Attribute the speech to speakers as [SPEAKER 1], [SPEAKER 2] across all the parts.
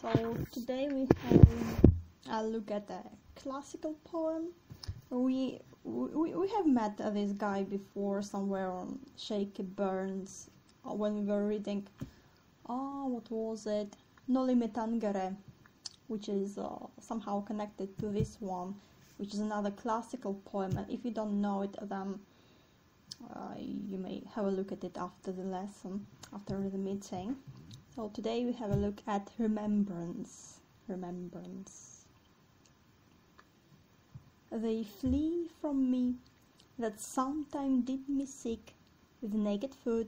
[SPEAKER 1] So today we have a look at a classical poem. We have met this guy before somewhere on Shakeyburns when we were reading, what was it? Noli me tangere, which is somehow connected to this one, which is another classical poem. And if you don't know it, then you may have a look at it after the lesson, after the meeting. So today we have a look at Remembrance. Remembrance. They flee from me that sometime did me sick with naked foot,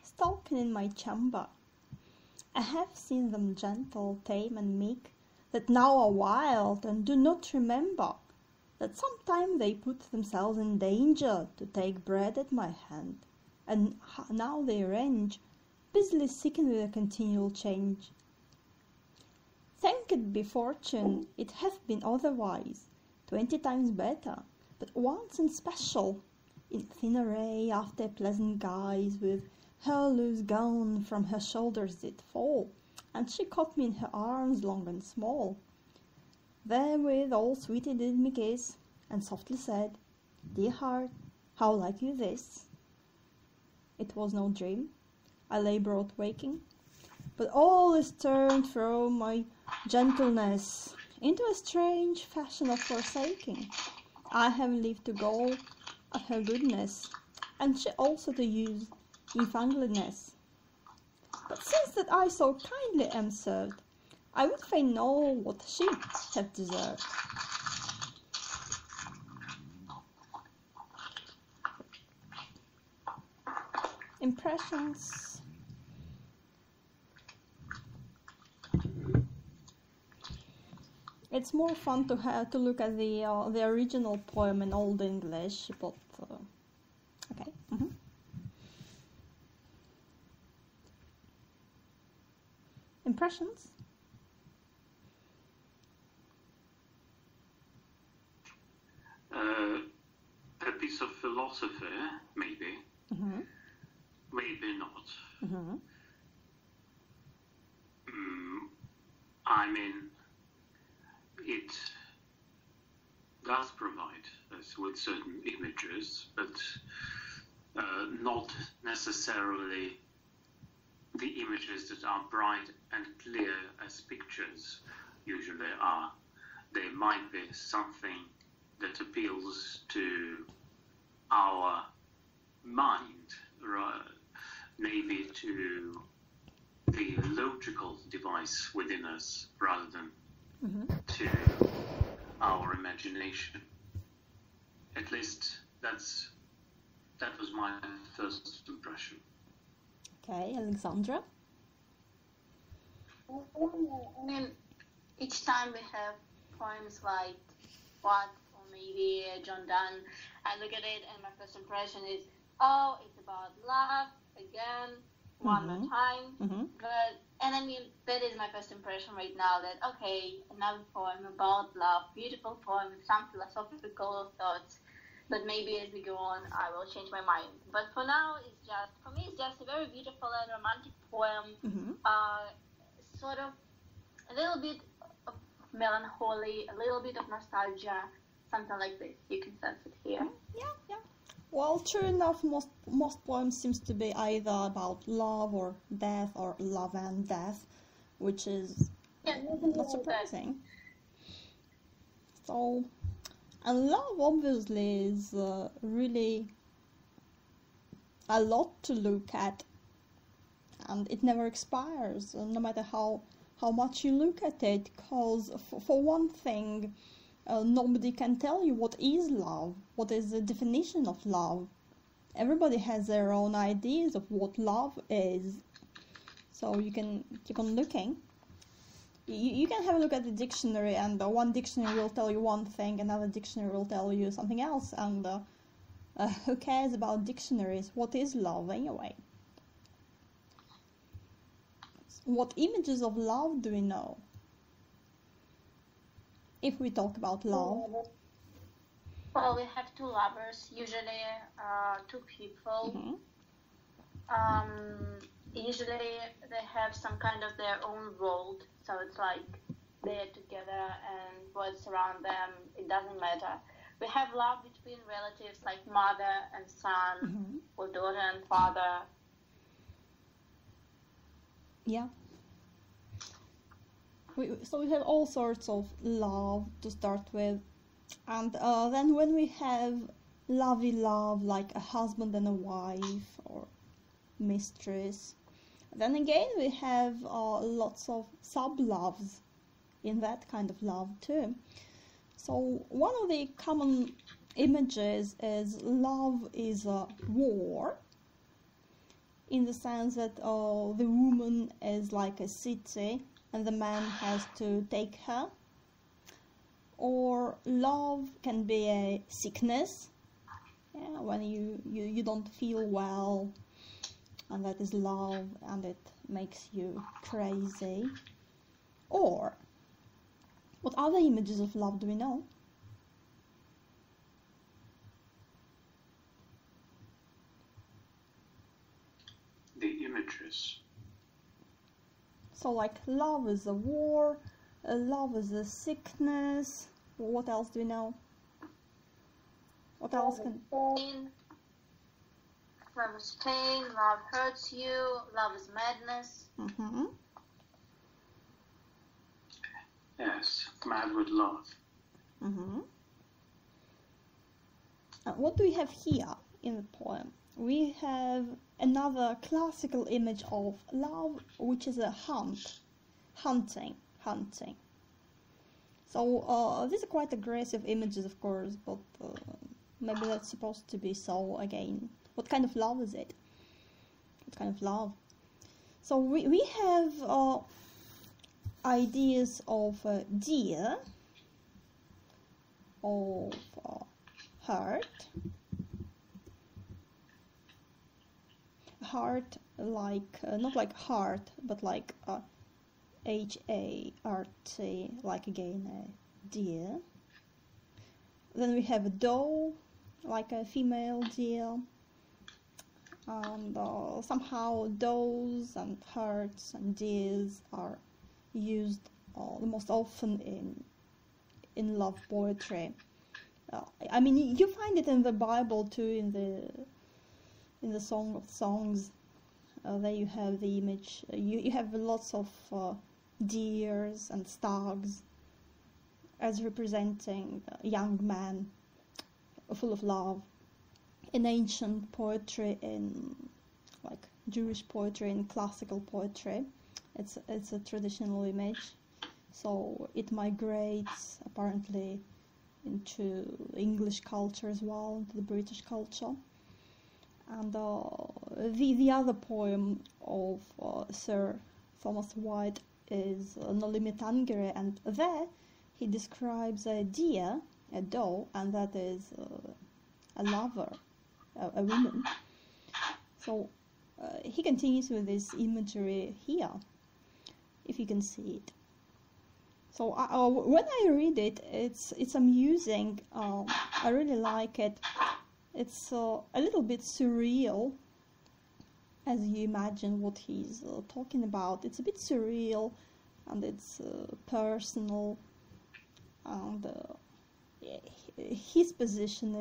[SPEAKER 1] stalking in my chamber. I have seen them gentle, tame and meek, that now are wild and do not remember that sometime they put themselves in danger to take bread at my hand, and now they range, busily seeking with a continual change. Thanked be fortune, it hath been otherwise, 20 times better, but once in special, in thin array after a pleasant guise, with her loose gown from her shoulders did fall, and she caught me in her arms long and small. Therewith all sweetly did me kiss, and softly said, "Dear heart, how like you this?" It was no dream, I lay broad waking, but all is turned from my gentleness into a strange fashion of forsaking. I have lived to go of her goodness, and she also to use infangledness. But since that I so kindly am served, I would fain know what she hath deserved. Impressions. It's more fun to look at the original poem in Old English, but okay. Impressions.
[SPEAKER 2] A piece of philosophy, maybe. Maybe not. I mean, it does provide us with certain images, but not necessarily the images that are bright and clear as pictures usually are. There might be something that appeals to our mind, maybe to the logical device within us rather than to our imagination. At least that was my first impression.
[SPEAKER 1] Okay, Alexandra?
[SPEAKER 3] I mean, each time we have poems like WYATT or maybe John Donne, I look at it and my first impression is, oh, it's about love again, one more time. And I mean, that is my first impression right now, that okay, another poem about love, beautiful poem with some philosophical thoughts, but maybe as we go on I will change my mind. But for now, for me it's just a very beautiful and romantic poem, sort of a little bit of melancholy, a little bit of nostalgia, something like this. You can sense it here.
[SPEAKER 1] Yeah. Well, true enough, most poems seems to be either about love or death, or love and death, which is not surprising. So, and love obviously is really a lot to look at, and it never expires, no matter how much you look at it, because for one thing, nobody can tell you what is love, what is the definition of love. Everybody has their own ideas of what love is. So you can keep on looking. You can have a look at the dictionary, and one dictionary will tell you one thing, another dictionary will tell you something else, and who cares about dictionaries? What is love anyway? What images of love do we know? If we talk about love.
[SPEAKER 3] Well, we have two lovers, usually two people. usually they have some kind of their own world, so it's like they're together and what's around them, it doesn't matter. We have love between relatives like mother and son, or daughter and father.
[SPEAKER 1] Yeah. So we have all sorts of love to start with, and then when we have lovey love like a husband and a wife or mistress, then again we have lots of sub-loves in that kind of love too. So one of the common images is love is a war, in the sense that the woman is like a city and the man has to take her. Or love can be a sickness, when you don't feel well, and that is love and it makes you crazy. Or what other images of love do we know?
[SPEAKER 2] The images.
[SPEAKER 1] So like love is a war, love is a sickness. What else do we know? What else can...
[SPEAKER 3] Pain. Love is pain, love hurts you, love is madness.
[SPEAKER 1] Mm-hmm.
[SPEAKER 2] Yes, mad with love.
[SPEAKER 1] Mm-hmm. What do we have here in the poem? We have another classical image of love, which is a hunting. So these are quite aggressive images, of course, but maybe that's supposed to be so again. What kind of love is it? What kind of love? So we have ideas of deer, of heart, like not like heart, but like H-A-R-T, like again a deer. Then we have a doe, like a female deer, and somehow does and hearts and deers are used the most often in love poetry. I mean, you find it in the Bible too, in the Song of Songs. There you have the image. You have lots of deers and stags as representing young men full of love. In ancient poetry, in like Jewish poetry, in classical poetry, it's a traditional image. So it migrates apparently into English culture as well, into the British culture. And the other poem of Sir Thomas Wyatt is No Limit Tangere, and there he describes a deer, a doe, and that is a lover, a woman. So he continues with this imagery here, if you can see it. So when I read it, it's amusing. I really like it. It's a little bit surreal, as you imagine what he's talking about. It's a bit surreal, and it's personal, and his position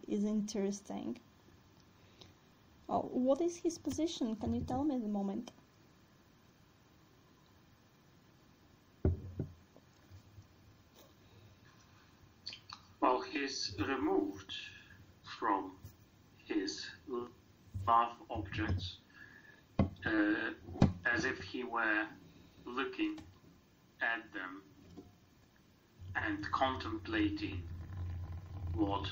[SPEAKER 1] is interesting. What is his position? Can you tell me at the moment?
[SPEAKER 2] Well, he's removed from his love objects as if he were looking at them and contemplating what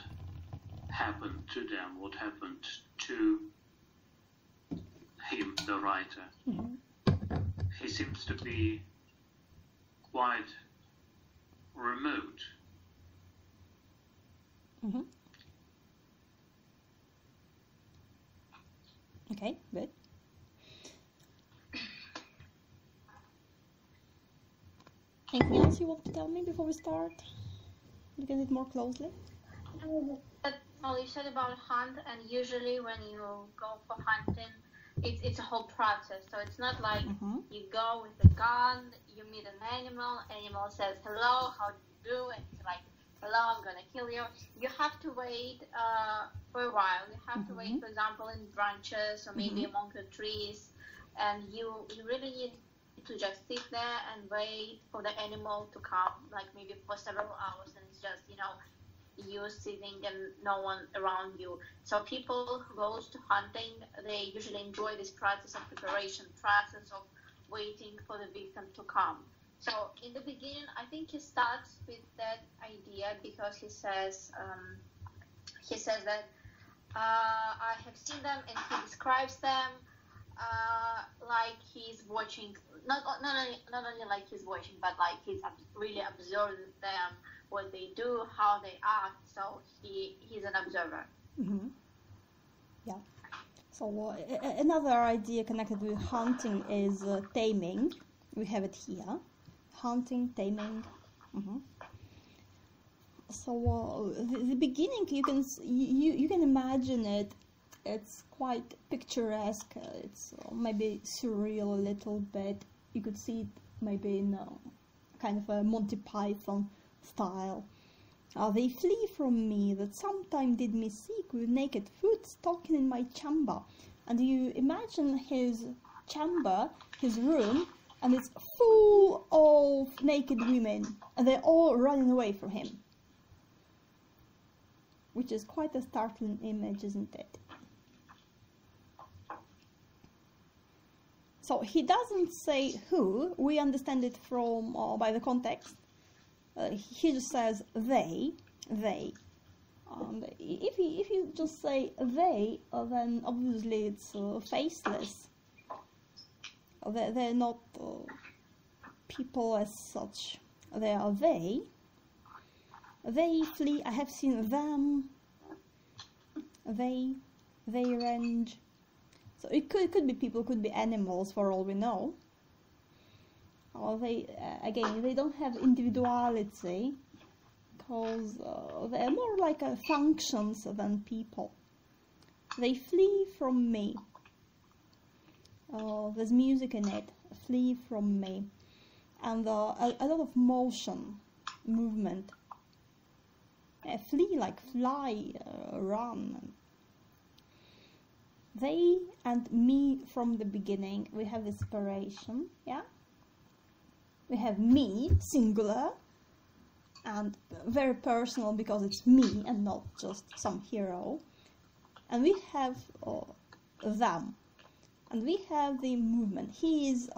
[SPEAKER 2] happened to them, what happened to him, the writer.
[SPEAKER 1] Mm-hmm.
[SPEAKER 2] He seems to be quite remote.
[SPEAKER 1] Mm-hmm. Okay, good. Anything else you want to tell me before we start? Look at it more closely.
[SPEAKER 3] Well, you said about hunt, and usually when you go for hunting, it's a whole process. So it's not like
[SPEAKER 1] Mm-hmm.
[SPEAKER 3] you go with a gun, you meet an animal says hello, how do you do, and it's like, hello, I'm gonna kill you. You have to wait for a while. You have to wait, for example, in branches or maybe among the trees, and you really need to just sit there and wait for the animal to come, like maybe for several hours, and it's just, you sitting and no one around you. So people who goes to hunting, they usually enjoy this process of preparation, process of waiting for the victim to come. So in the beginning, I think he starts with that idea because he says that I have seen them, and he describes them like he's watching, not only like he's watching, but like he's really observing them, what they do, how they act. So he's an observer.
[SPEAKER 1] Mm-hmm. Yeah. So another idea connected with hunting is taming. We have it here. Hunting, taming. Mm-hmm. So the beginning, you can imagine it. It's quite picturesque. It's maybe surreal a little bit. You could see it maybe in kind of a Monty Python style. They flee from me that sometime did me seek with naked foot stalking in my chamber. And you imagine his chamber, his room, and it's full of naked women, and they're all running away from him. Which is quite a startling image, isn't it? So he doesn't say who. We understand it from by the context. He just says they. If you just say they, then obviously it's faceless. They're not people as such. They are they. They flee. I have seen them. They range. So it could be people, could be animals, for all we know. They don't have individuality, because they're more like functions than people. They flee from me. There's music in it. Flee from me, and a lot of motion, movement. Flee like fly, run. They and me from the beginning. We have this separation, yeah? We have me, singular, and very personal because it's me and not just some hero. And we have them. And we have the movement. He is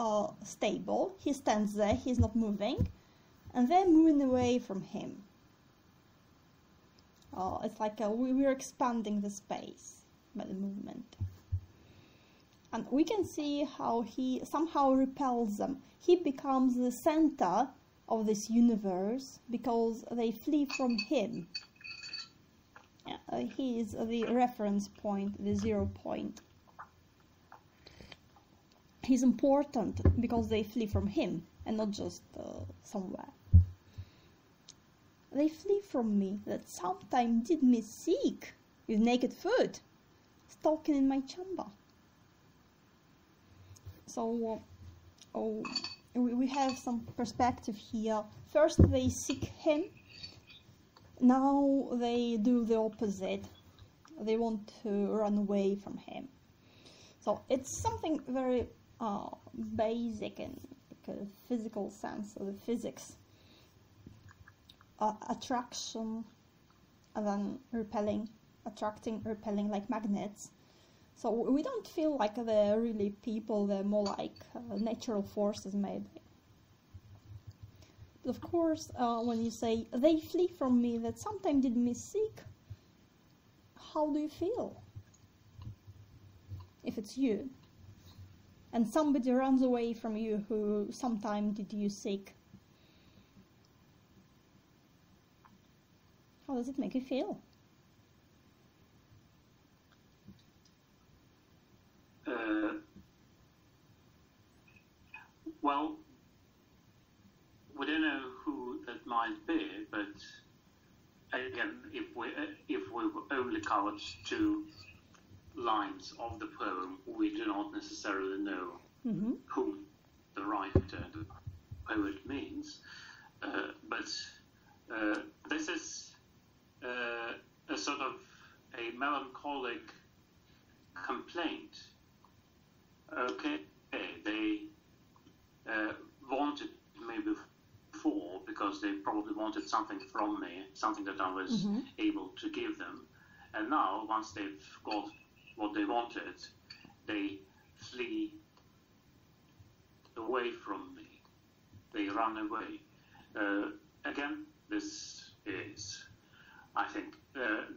[SPEAKER 1] stable, he stands there, he's not moving, and they're moving away from him. It's like we're expanding the space by the movement. And we can see how he somehow repels them. He becomes the center of this universe because they flee from him. He is the reference point, the 0 point. He's important because they flee from him and not just somewhere. They flee from me that sometime did me seek with naked foot, stalking in my chamber. So we have some perspective here. First they seek him, now they do the opposite. They want to run away from him. So it's something very basic in like a physical sense, of the physics. Attraction, and then repelling, attracting, repelling, like magnets. So we don't feel like they're really people, they're more like natural forces maybe. But of course, when you say, they flee from me that sometime did me seek, how do you feel? If it's you, and somebody runs away from you who sometime did you seek, how does it make you feel?
[SPEAKER 2] Well, we don't know who that might be, but again, if we were only couched to lines of the poem, we do not necessarily know
[SPEAKER 1] Mm-hmm.
[SPEAKER 2] whom the writer, the poet means, but this is a sort of a melancholic complaint. Okay, they wanted me before because they probably wanted something from me, something that I was
[SPEAKER 1] Mm-hmm.
[SPEAKER 2] able to give them, and now once they've got what they wanted, they flee away from me. They run away. Again, this is, I think,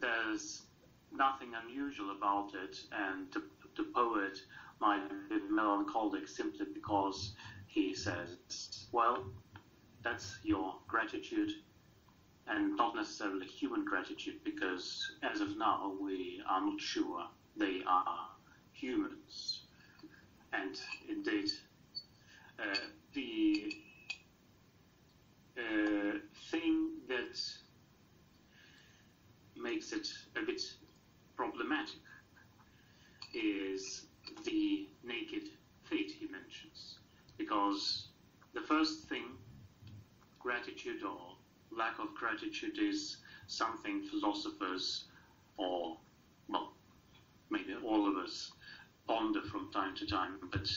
[SPEAKER 2] there's nothing unusual about it, and the poet might be melancholic simply because he says, well, that's your gratitude, and not necessarily human gratitude, because as of now we are not sure they are humans. And indeed, the thing that makes it a bit problematic is the naked feet he mentions, because the first thing, gratitude or lack of gratitude, is something philosophers, or, well, maybe all of us, ponder from time to time, but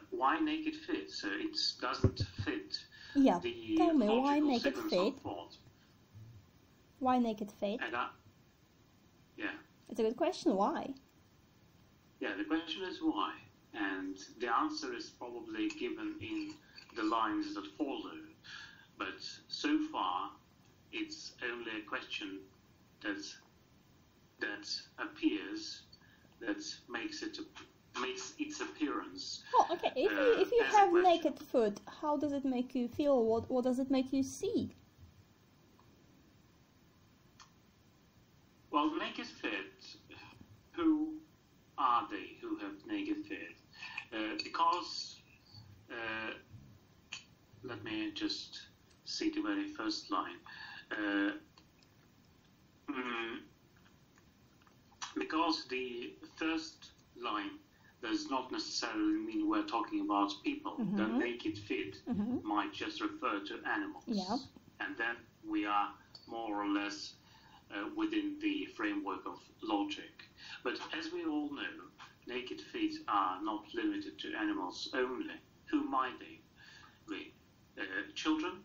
[SPEAKER 2] why naked feet? It doesn't fit
[SPEAKER 1] Yeah,
[SPEAKER 2] the
[SPEAKER 1] tell me, why
[SPEAKER 2] logical
[SPEAKER 1] naked
[SPEAKER 2] sequence
[SPEAKER 1] feet?
[SPEAKER 2] of thought.
[SPEAKER 1] Why naked feet?
[SPEAKER 2] And yeah,
[SPEAKER 1] It's a good question. Why?
[SPEAKER 2] yeah, the question is why, and the answer is probably given in the lines that follow, but so far it's only a question that appears, that makes its appearance.
[SPEAKER 1] Oh, okay. If you
[SPEAKER 2] as a
[SPEAKER 1] have
[SPEAKER 2] question.
[SPEAKER 1] naked foot, how does it make you feel? What does it make you see?
[SPEAKER 2] Well, naked feet, who are they who have naked feet? Because, let me just see the very first line. Because the first line does not necessarily mean we're talking about people.
[SPEAKER 1] Mm-hmm.
[SPEAKER 2] The naked feet
[SPEAKER 1] Mm-hmm.
[SPEAKER 2] might just refer to animals.
[SPEAKER 1] Yeah.
[SPEAKER 2] And then we are more or less within the framework of logic. But as we all know, naked feet are not limited to animals only. Who might they be? Children.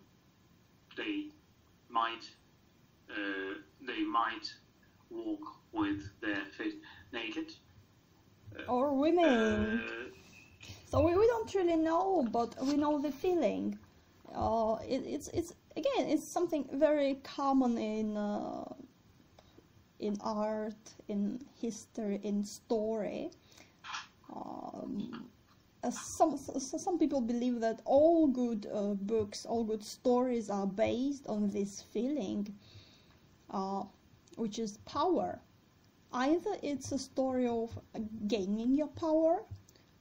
[SPEAKER 2] They might walk with their feet naked.
[SPEAKER 1] Or women. So we don't really know, but we know the feeling. It's something very common in art, in history, in story. Some people believe that all good books, all good stories are based on this feeling, which is power. Either it's a story of gaining your power,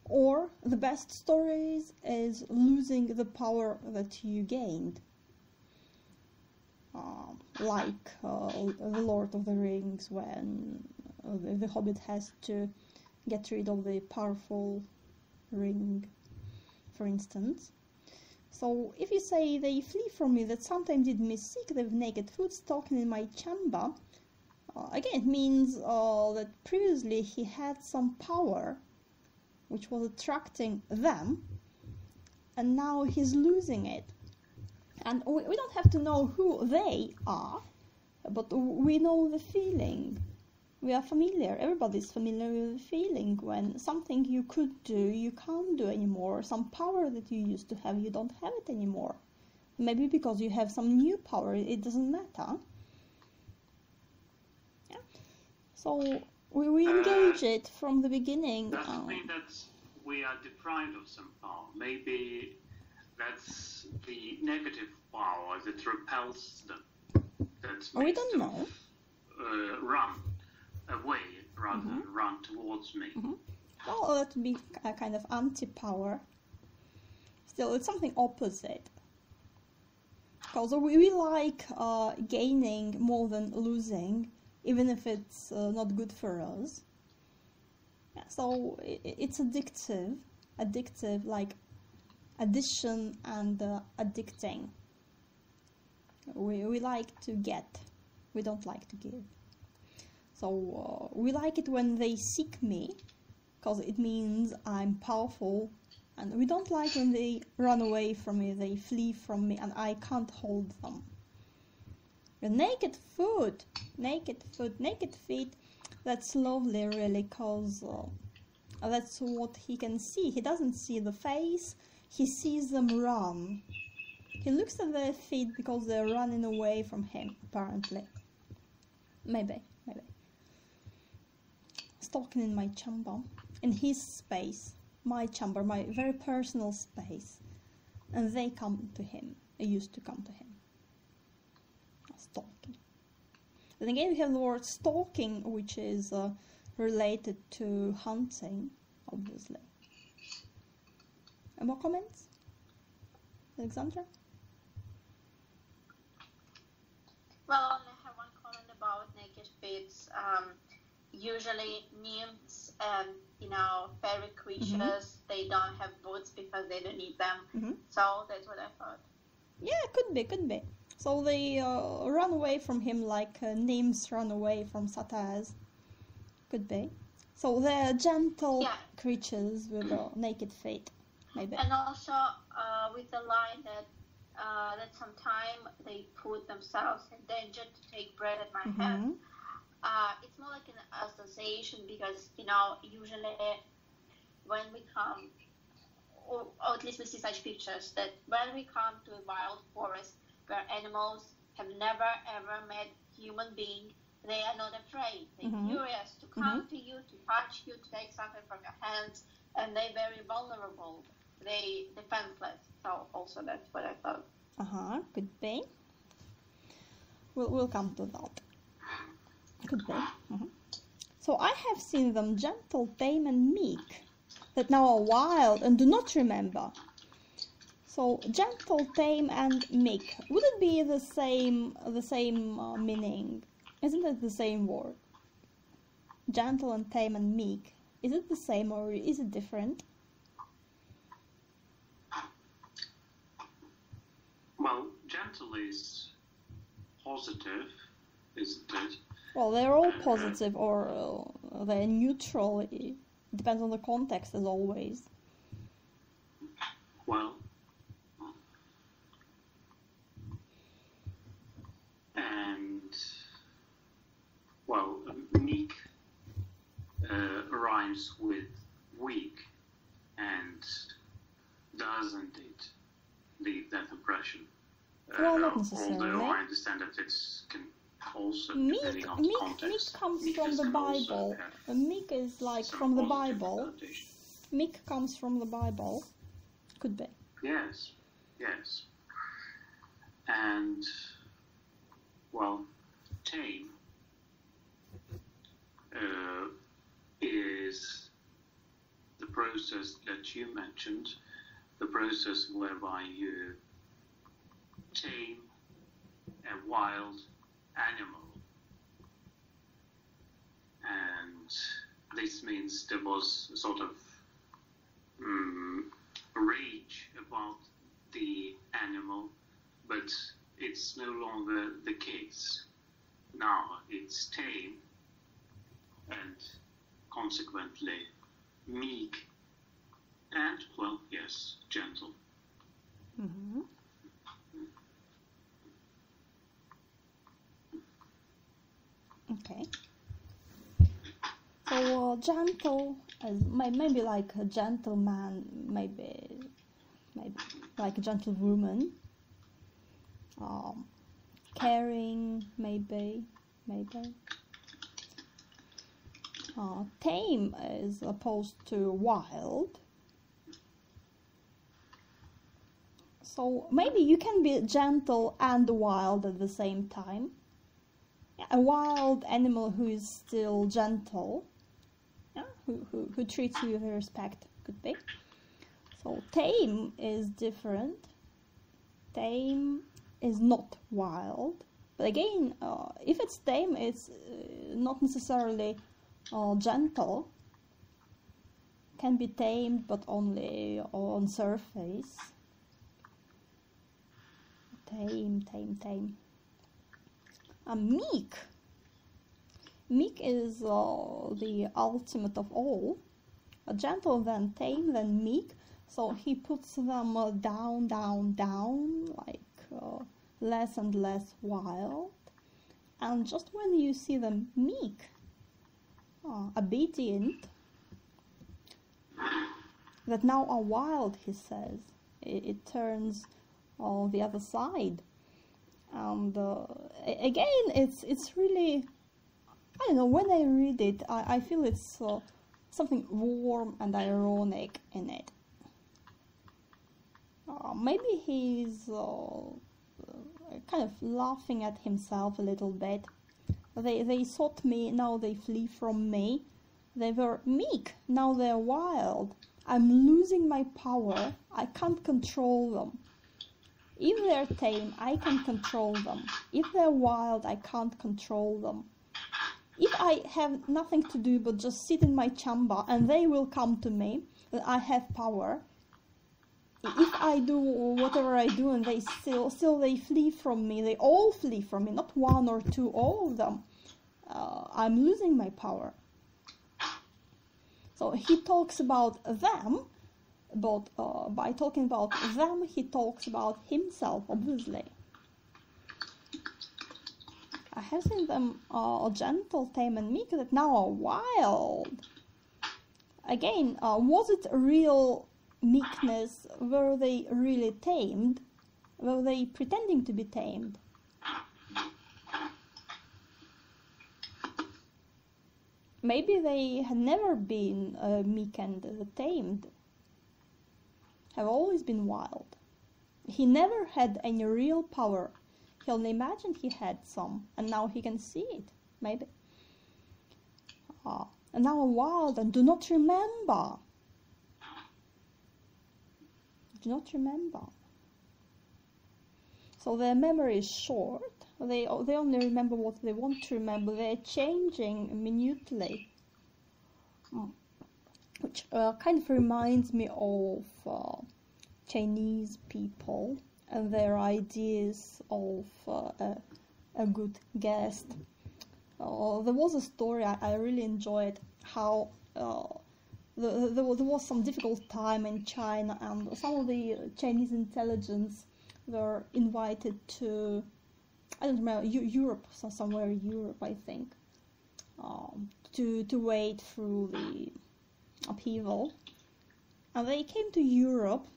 [SPEAKER 1] or the best stories is losing the power that you gained. Like The Lord of the Rings, when the Hobbit has to get rid of the powerful ring, for instance. So if you say they flee from me, that sometimes did me seek, their naked foot stalking in my chamber, again it means that previously he had some power which was attracting them, and now he's losing it. And we don't have to know who they are, but we know the feeling. We are familiar, everybody's familiar with the feeling when something you could do, you can't do anymore. Some power that you used to have, you don't have it anymore. Maybe because you have some new power, it doesn't matter. Yeah. So we engage it from the beginning.
[SPEAKER 2] Doesn't mean that we are deprived of some power. Maybe that's the negative power that repels them. That
[SPEAKER 1] We
[SPEAKER 2] makes
[SPEAKER 1] don't
[SPEAKER 2] them
[SPEAKER 1] know.
[SPEAKER 2] Run away rather than run towards me.
[SPEAKER 1] Well, that would be a kind of anti-power. Still, it's something opposite. Because we like gaining more than losing, even if it's not good for us. so it's addictive, like addition and addicting. We like to get, we don't like to give. So we like it when they seek me, because it means I'm powerful, and we don't like when they run away from me, they flee from me, and I can't hold them. The naked feet, that's lovely really, because that's what he can see. He doesn't see the face, he sees them run. He looks at their feet because they're running away from him, apparently. Maybe. Stalking in my chamber, in his space, my chamber, my very personal space. And they come to him, they used to come to him. Stalking. Then again we have the word stalking, which is related to hunting, obviously. Any more comments? Alexandra?
[SPEAKER 3] Well, I only have one comment about naked feet. Usually nymphs and, fairy creatures, they don't have boots because they don't need them. So that's what I thought.
[SPEAKER 1] Yeah, could be. So they run away from him like nymphs run away from satyrs. Could be. So they're gentle creatures with naked feet, maybe.
[SPEAKER 3] And also with the line that sometimes they put themselves in danger to take bread at my hand. It's more like an association because, usually when we come, or at least we see such pictures, that when we come to a wild forest where animals have never ever met human being, they are not afraid. They're curious to come to you, to touch you, to take something from your hands, and they're very vulnerable. They defenseless. So also that's what I thought.
[SPEAKER 1] Could be. We'll come to that. Could be. So I have seen them gentle, tame, and meek, that now are wild and do not remember. So gentle, tame, and meek. Would it be the same meaning? Isn't it the same word? Gentle and tame and meek. Is it the same or is it different?
[SPEAKER 2] Well, gentle is positive, isn't it?
[SPEAKER 1] Well, they're all positive or they're neutral. It depends on the context, as always.
[SPEAKER 2] Well, meek rhymes with weak, and doesn't it leave that impression?
[SPEAKER 1] Well, not necessarily.
[SPEAKER 2] Although I understand that it can also,
[SPEAKER 1] Meek
[SPEAKER 2] depending on the context,
[SPEAKER 1] comes from the Bible. Meek is like from the Bible. Meek comes from the Bible. Could be.
[SPEAKER 2] Yes. And, well, tame is the process that you mentioned, the process whereby you tame a wild animal. And this means there was a sort of rage about the animal, but it's no longer the case. Now it's tame and consequently meek and, well, yes, gentle.
[SPEAKER 1] Okay. So gentle as maybe like a gentleman, maybe like a gentlewoman. Caring, maybe. Tame as opposed to wild. So maybe you can be gentle and wild at the same time. A wild animal who is still gentle, who treats you with respect, could be. So tame is different. Tame is not wild. But again, if it's tame, it's not necessarily gentle. can be tamed, but only on surface. Tame. Meek. Meek is the ultimate of all. Gentle, then tame, then meek. So he puts them down, like less and less wild. And just when you see them meek, obedient, that now are wild, he says, it turns on the other side. And again, it's really, I don't know, when I read it, I feel it's something warm and ironic in it. Maybe he's kind of laughing at himself a little bit. They sought me, now they flee from me. They were meek, now they're wild. I'm losing my power, I can't control them. If they're tame, I can control them. If they're wild, I can't control them. If I have nothing to do but just sit in my chamber and they will come to me, then I have power. If I do whatever I do and they still they flee from me, they all flee from me, not one or two, all of them, I'm losing my power. So he talks about them, but by talking about them, he talks about himself, obviously. I have seen them gentle, tame, and meek, that now are wild. Again, was it real meekness? Were they really tamed? Were they pretending to be tamed? Maybe they had never been meek and tamed, have always been wild. He never had any real power. He only imagined he had some, and now he can see it, maybe. And now are wild and do not remember. Do not remember. So their memory is short. They only remember what they want to remember. They're changing minutely. Which kind of reminds me of Chinese people and their ideas of a good guest. There was a story I really enjoyed, how there was some difficult time in China, and some of the Chinese intelligence were invited to, I don't remember, Europe, somewhere in Europe, I think, to wait through the upheaval. And they came to Europe,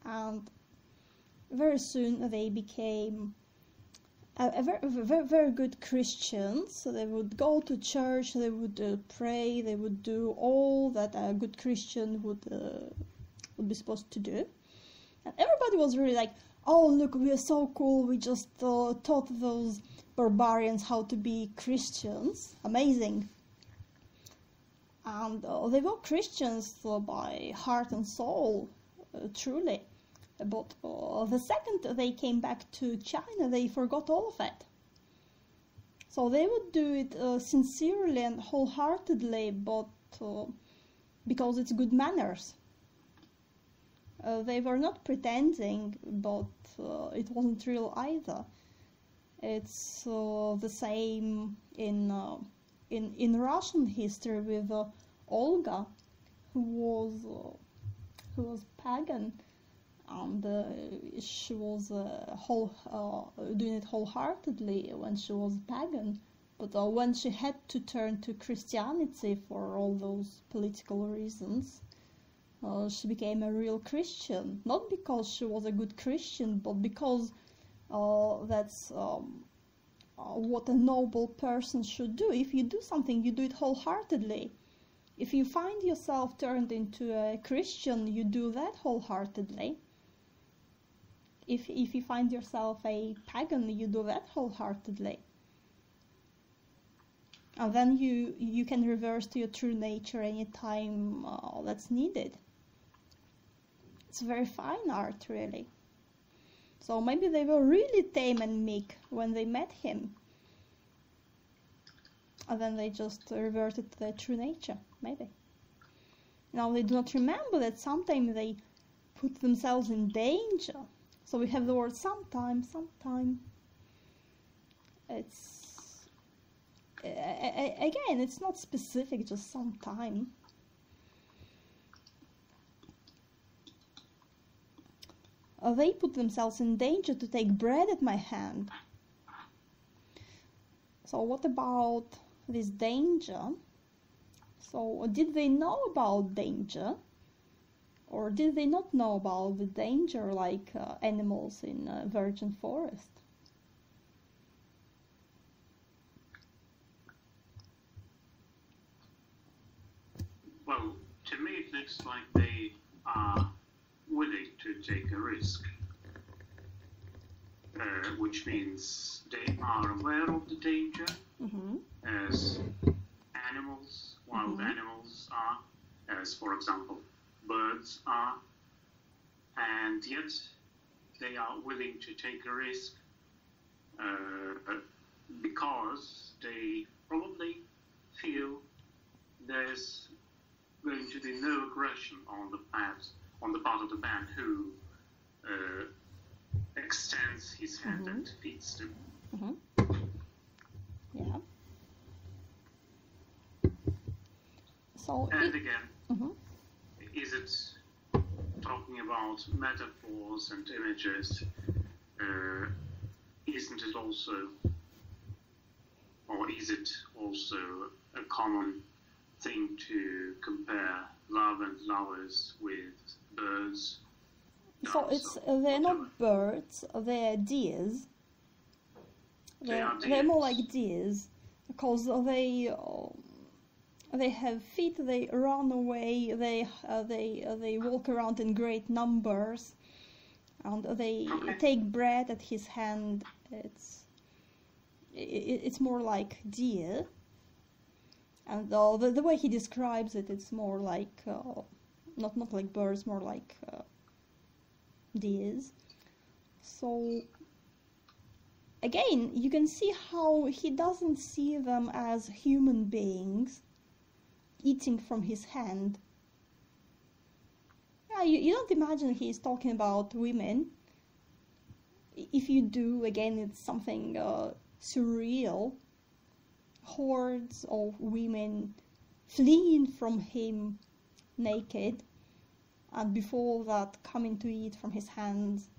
[SPEAKER 1] and very soon they became a very good Christians. So they would go to church, they would pray, they would do all that a good Christian would be supposed to do. And everybody was really like, oh, look, we are so cool, we just taught those barbarians how to be Christians. Amazing. And they were Christians by heart and soul, truly. But the second they came back to China, they forgot all of it. So they would do it sincerely and wholeheartedly, but because it's good manners. They were not pretending, but it wasn't real either. It's the same in Russian history with Olga, who was pagan, and she was doing it wholeheartedly when she was pagan. But when she had to turn to Christianity for all those political reasons, she became a real Christian. Not because she was a good Christian, but because that's what a noble person should do. If you do something, you do it wholeheartedly. If you find yourself turned into a Christian, you do that wholeheartedly. If you find yourself a pagan, you do that wholeheartedly. And then you can reverse to your true nature anytime that's needed. It's a very fine art, really. So maybe they were really tame and meek when they met him. And then they just reverted to their true nature, maybe. Now they do not remember that sometimes they put themselves in danger. So we have the word sometime. It's again, it's not specific, just sometime. They put themselves in danger to take bread at my hand. So what about this danger? So did they know about danger? Or did they not know about the danger like animals in a virgin forest?
[SPEAKER 2] Well, to me it looks like they are willing to take a risk, which means they are aware of the danger, as animals, wild animals are, as for example birds are, and yet they are willing to take a risk because they probably feel there's going to be no aggression on the part of the man who extends his hand and feeds them.
[SPEAKER 1] Yeah. So
[SPEAKER 2] and again, is it talking about metaphors and images? Isn't it also, or is it also a common thing to compare love and lovers with birds?
[SPEAKER 1] So they're not birds, they're deers. They're more like deers because they have feet, they run away, they walk around in great numbers, and they take bread at his hand. It's more like deer, and the way he describes it, it's more like not like birds, more like deers. So again, you can see how he doesn't see them as human beings eating from his hand. Yeah, you don't imagine he's talking about women. If you do, again, it's something surreal. Hordes of women fleeing from him naked, and before that coming to eat from his hands.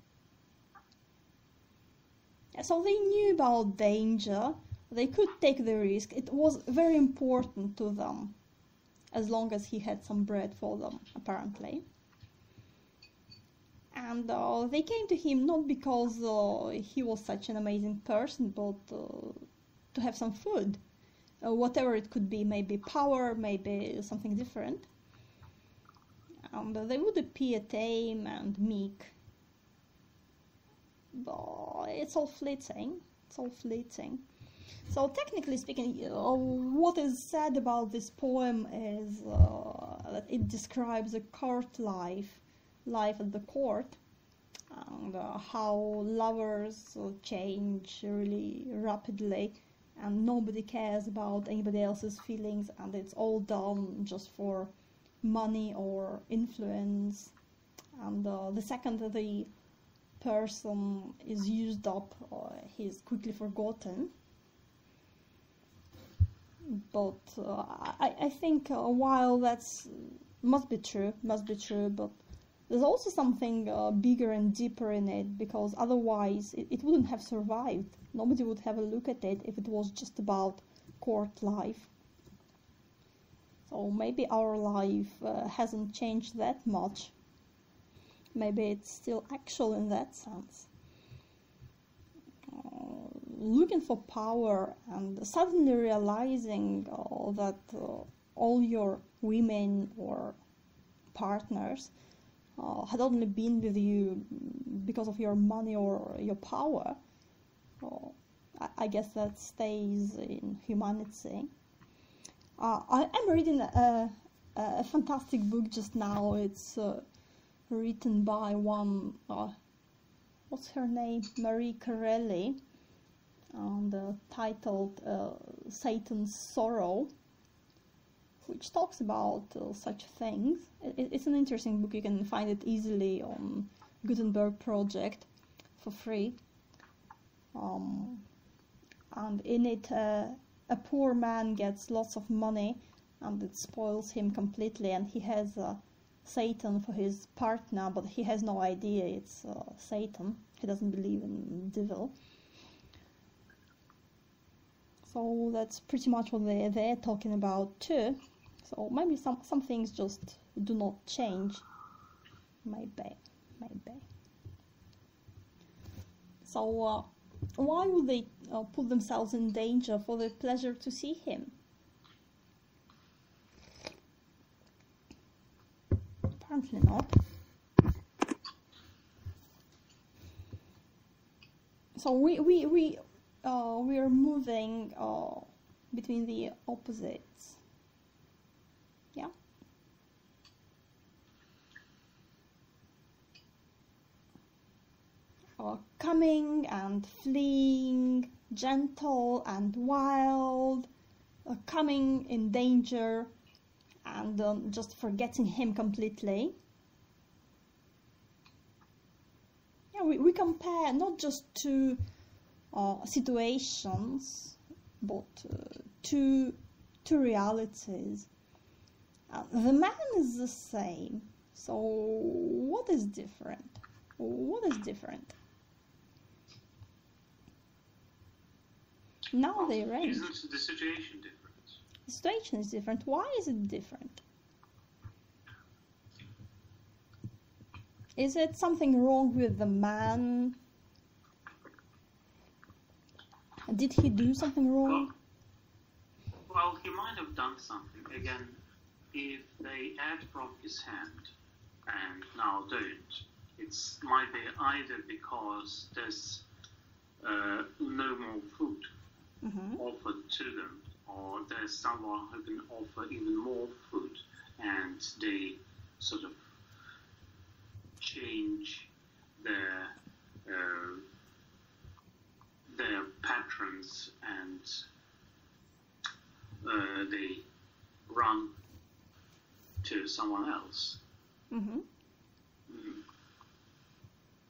[SPEAKER 1] So they knew about danger, they could take the risk, it was very important to them, as long as he had some bread for them, apparently. And they came to him not because he was such an amazing person, but to have some food. Whatever it could be, maybe power, maybe something different. They would appear tame and meek. But it's all fleeting. So technically speaking, what is said about this poem is that it describes a court life at the court, and how lovers change really rapidly, and nobody cares about anybody else's feelings, and it's all done just for money or influence. And the second the person is used up, he's quickly forgotten. But I think while that's must be true, but there's also something bigger and deeper in it, because otherwise it wouldn't have survived. Nobody would have a look at it if it was just about court life. So maybe our life hasn't changed that much. Maybe it's still actual in that sense. Looking for power and suddenly realizing that all your women or partners had only been with you because of your money or your power. I guess that stays in humanity. I am reading a fantastic book just now. It's written by one, what's her name? Marie Corelli, and titled Satan's Sorrow. which talks about such things. It's an interesting book. You can find it easily on Gutenberg Project for free. And in it, a poor man gets lots of money, and it spoils him completely, and he has Satan for his partner, but he has no idea it's Satan. He doesn't believe in devil. So that's pretty much what they're talking about too. So maybe some things just do not change. Maybe. So why would they put themselves in danger for the pleasure to see him? Apparently not. So we are moving between the opposites. Yeah. Coming and fleeing, gentle and wild, coming in danger and just forgetting him completely. Yeah, we compare not just two situations, but two realities. The man is the same, so what is different? What is different? Now they range.
[SPEAKER 2] Isn't the situation different?
[SPEAKER 1] The situation is different. Why is it different? Is it something wrong with the man? Did he do something wrong?
[SPEAKER 2] Well, he might have done something. Again, if they add from his hand and now don't, it might be either because there's no more food offered to them, or there's someone who can offer even more food, and they sort of change their patrons, and they run to someone else.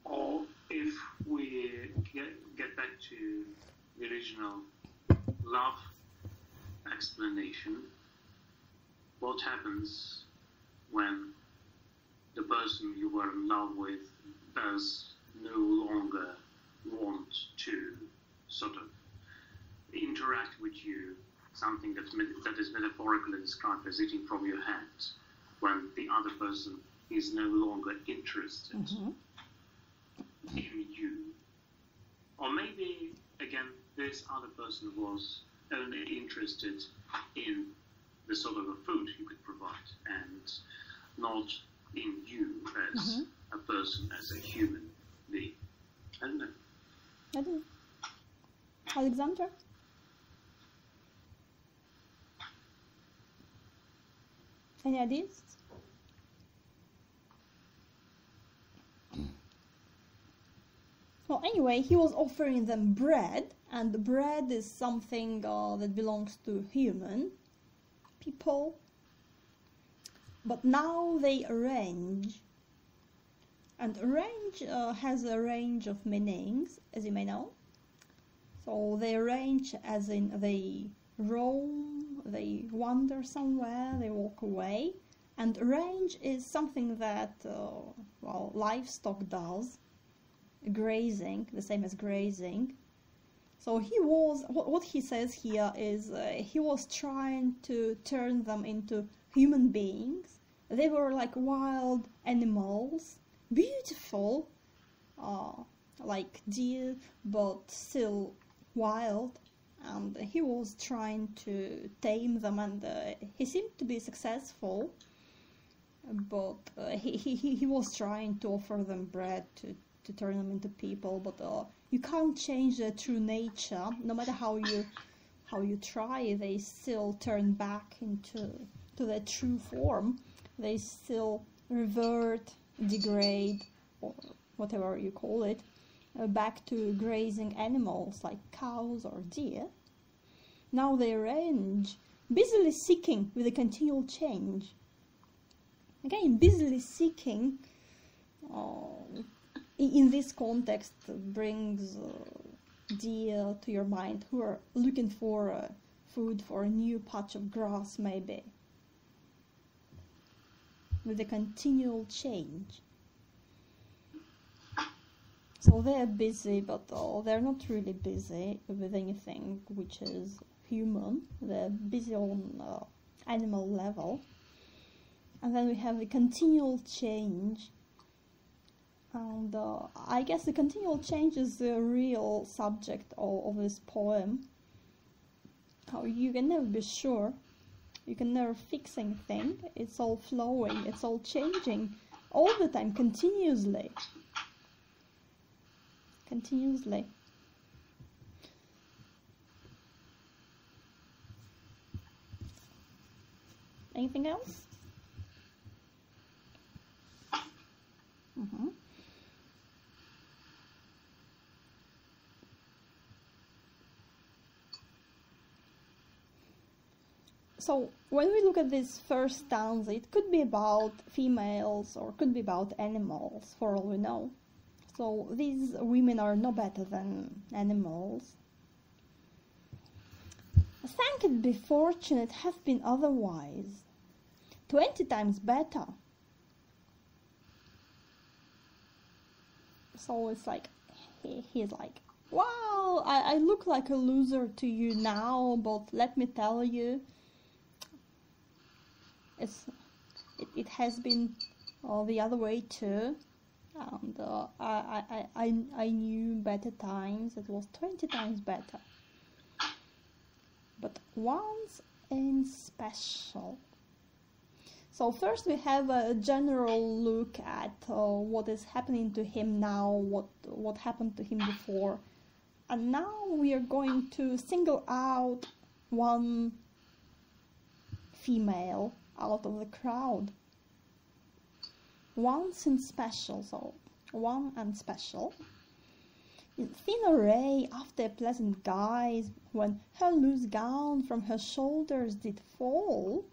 [SPEAKER 2] Or if we get back to the original love explanation, what happens when the person you were in love with does no longer want to sort of interact with you, something that is metaphorically described as eating from your hand, when the other person is no longer interested in you? Or maybe, again, this other person was only interested in the sort of a food you could provide, and not in you as a person, as a human being. I don't know.
[SPEAKER 1] I do. Alexandra? Any ideas? Well, anyway, he was offering them bread, and bread is something that belongs to human people. But now they arrange, and arrange has a range of meanings, as you may know. So they arrange as in they roam, they wander somewhere, they walk away. And arrange is something that, well, livestock does. Grazing, the same as grazing. So he was, what he says here is he was trying to turn them into human beings. They were like wild animals, beautiful, like deer, but still wild. And he was trying to tame them, and he seemed to be successful. But he was trying to offer them bread to turn them into people, but you can't change their true nature. No matter how you try, they still turn back into their true form. They still revert, degrade, or whatever you call it, back to grazing animals like cows or deer. Now they arrange busily seeking with a continual change. Again, busily seeking in this context brings deer to your mind who are looking for food for a new patch of grass, maybe, with a continual change. So they're busy, but they're not really busy with anything which is human. They're busy on animal level. And then we have the continual change. And I guess the continual change is the real subject of this poem. How you can never be sure. You can never fix anything. It's all flowing. It's all changing all the time, continuously. Continuously. Anything else? Mm-hmm. So when we look at this first stanza, it could be about females or could be about animals, for all we know. So these women are no better than animals. Thank it be fortune it hath been otherwise, 20 times better. So it's like, he's like, wow, I look like a loser to you now, but let me tell you, it has been the other way too. And I knew better times. It was 20 times better. But once in special. So first we have a general look at what is happening to him now, what happened to him before. And now we are going to single out one female out of the crowd. Once in special, so one and special. In thin array after a pleasant guise, when her loose gown from her shoulders did fall,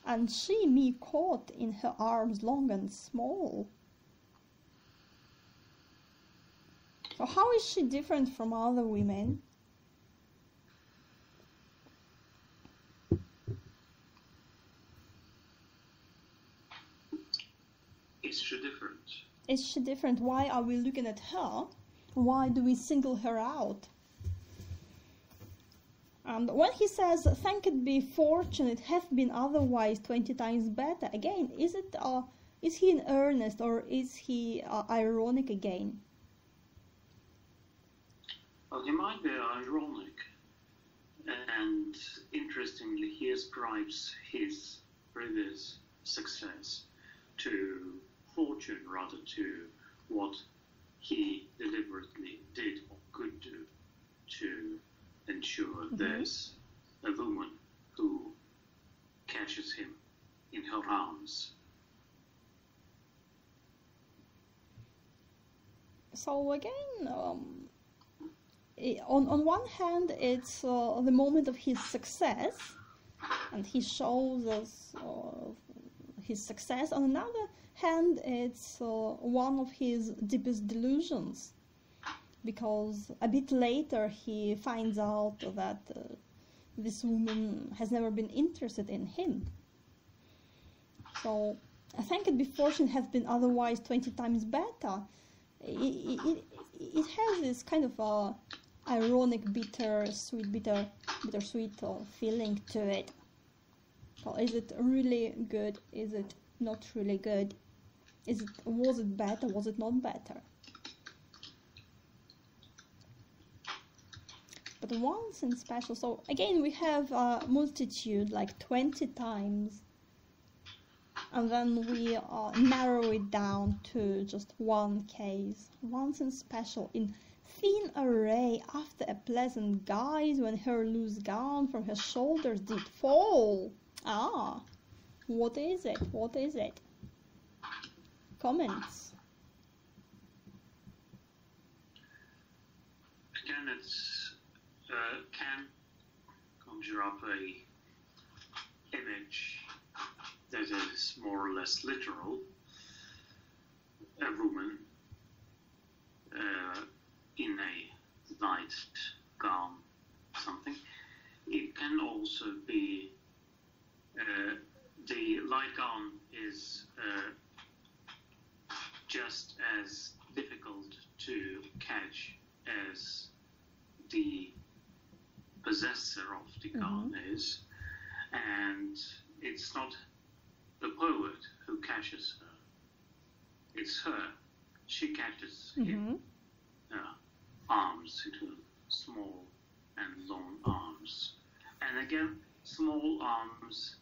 [SPEAKER 1] and she me caught in her arms long and small. So how is she different from other women?
[SPEAKER 2] Is she different?
[SPEAKER 1] Is she different? Why are we looking at her? Why do we single her out? And when he says, thank it be fortune, it hath been otherwise 20 times better, again, is he in earnest or is he ironic again?
[SPEAKER 2] Well, he might be ironic. And interestingly, he ascribes his previous success to fortune rather to what he deliberately did or could do to ensure there's a woman who catches him in her arms.
[SPEAKER 1] So again, on one hand, it's the moment of his success, and he shows us his success. On another hand, it's one of his deepest delusions, because a bit later he finds out that this woman has never been interested in him. So, thank it be fortune hath been otherwise 20 times better. It has this kind of ironic, bittersweet feeling to it. Well, is it really good? Is it not really good? Was it better? Was it not better? But once in special, so again we have a multitude, like 20 times, and then we narrow it down to just one case. Once in special, in thin array after a pleasant guise, when her loose gown from her shoulders did fall. Ah, what is it? What is it? Comments?
[SPEAKER 2] Again, it's can conjure up a image that is more or less literal. A woman in a light gown, something. It can also be the light gown is just as difficult to catch as the possessor of the gown is, and it's not the poet who catches her, it's her. She catches him. Arms, into small and long arms. And again, small arms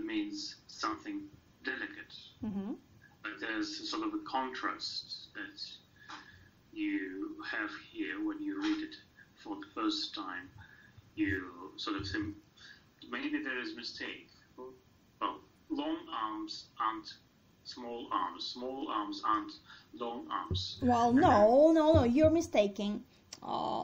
[SPEAKER 2] means something delicate. But there's sort of a contrast that you have here when you read it for the first time. You sort of think, maybe there is a mistake. Well, long arms aren't small arms aren't long arms.
[SPEAKER 1] Well, no, you're mistaken.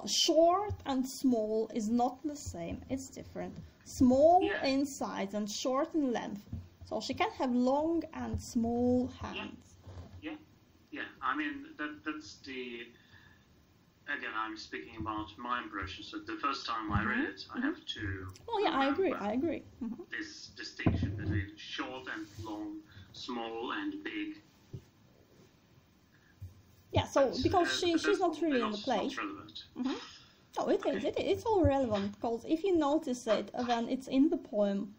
[SPEAKER 1] Short and small is not the same, it's different. Small in size and short in length. So she can have long and small hands.
[SPEAKER 2] Yeah. I mean, that's the... Again, I'm speaking about my impression. So the first time I read it, I have to...
[SPEAKER 1] Oh, yeah, I agree.
[SPEAKER 2] This distinction between short and long, small and big.
[SPEAKER 1] Yeah, so because she's not really in the play.
[SPEAKER 2] Not relevant.
[SPEAKER 1] Oh, it is. It's all relevant, because if you notice it, then it's in the poem.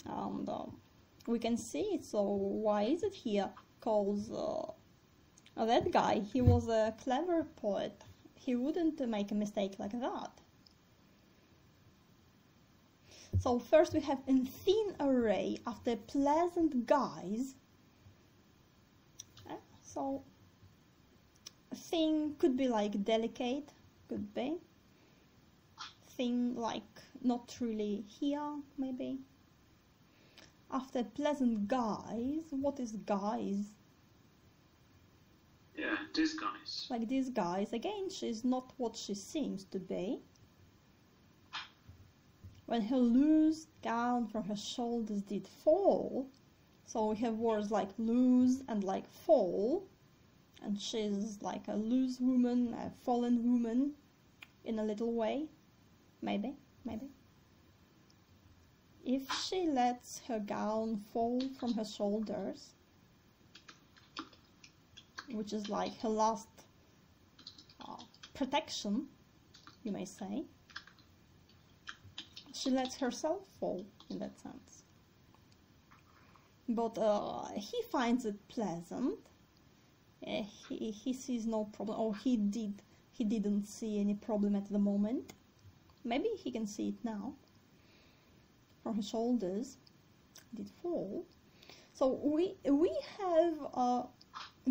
[SPEAKER 1] And we can see it, so why is it here? Because that guy, he was a clever poet. He wouldn't make a mistake like that. So first we have in thin array after pleasant guise. So thin could be like delicate, could be. Thin like not really here, maybe. After pleasant guise, what is guise?
[SPEAKER 2] Yeah, disguise.
[SPEAKER 1] Like disguise. Again, she's not what she seems to be. When her loose gown from her shoulders did fall, so we have words like lose and like fall, and she's like a loose woman, a fallen woman, in a little way, maybe. If she lets her gown fall from her shoulders, which is like her last protection, you may say, she lets herself fall in that sense. But he finds it pleasant. He sees no problem, or he didn't see any problem at the moment. Maybe he can see it now. From her shoulders did fall. So we have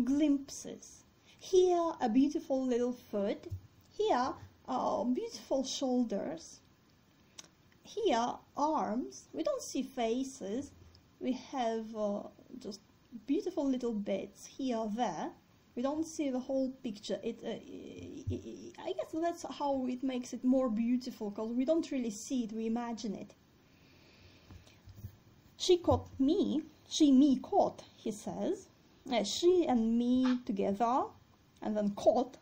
[SPEAKER 1] glimpses. Here a beautiful little foot. Here beautiful shoulders. Here arms. We don't see faces. We have just beautiful little bits here, there. We don't see the whole picture. I guess that's how it makes it more beautiful, because we don't really see it, we imagine it. She caught me, me caught, he says. She and me together, and then caught.